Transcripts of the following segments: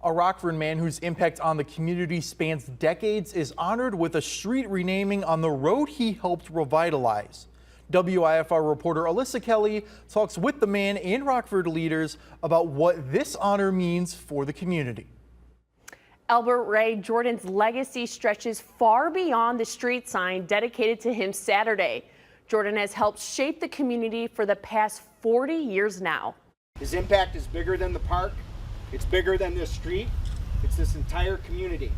A Rockford man whose impact on the community spans decades is honored with a street renaming on the road he helped revitalize. WIFR reporter Alyssa Kelly talks with the man and Rockford leaders about what this honor means for the community. Elbert Ray Jordan's legacy stretches far beyond the street sign dedicated to him Saturday. Jordan has helped shape the community for the past 40 years now. His impact is bigger than the park. It's bigger than this street. It's this entire community.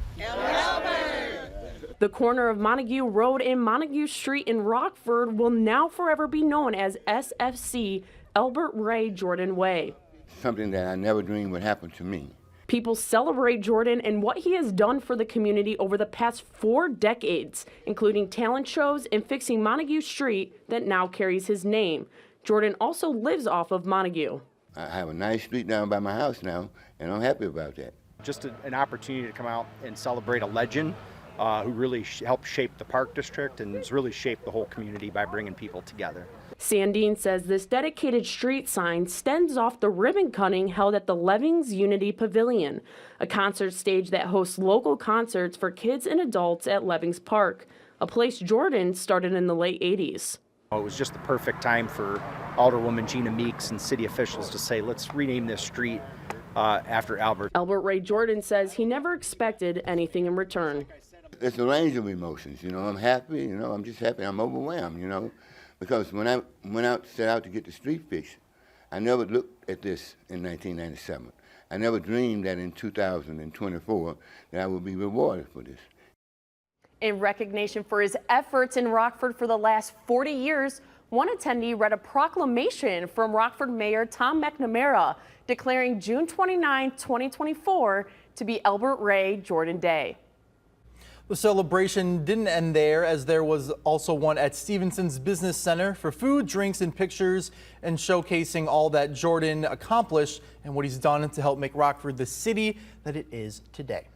The corner of Montague Road and Montague Street in Rockford will now forever be known as SFC Elbert Ray Jordan Way. Something that I never dreamed would happen to me. People celebrate Jordan and what he has done for the community over the past 4 decades, including talent shows and fixing Montague Street that now carries his name. Jordan also lives off of Montague. I have a nice street down by my house now, and I'm happy about that. Just an opportunity to come out and celebrate a legend who really helped shape the Park District and has really shaped the whole community by bringing people together. Sandine says this dedicated street sign stems off the ribbon cutting held at the Levings Unity Pavilion, a concert stage that hosts local concerts for kids and adults at Levings Park, a place Jordan started in the late 80s. It was just the perfect time for Alderwoman Gina Meeks and city officials to say, let's rename this street after Elbert. Elbert Ray Jordan says he never expected anything in return. It's a range of emotions, I'm happy, I'm just happy, I'm overwhelmed, because when I set out to get the street fixed, I never looked at this in 1997. I never dreamed that in 2024 that I would be rewarded for this. In recognition for his efforts in Rockford for the last 40 years, one attendee read a proclamation from Rockford Mayor Tom McNamara declaring June 29, 2024 to be Elbert Ray Jordan Day. The celebration didn't end there, as there was also one at Stevenson's Business Center for food, drinks, and pictures, and showcasing all that Jordan accomplished and what he's done to help make Rockford the city that it is today.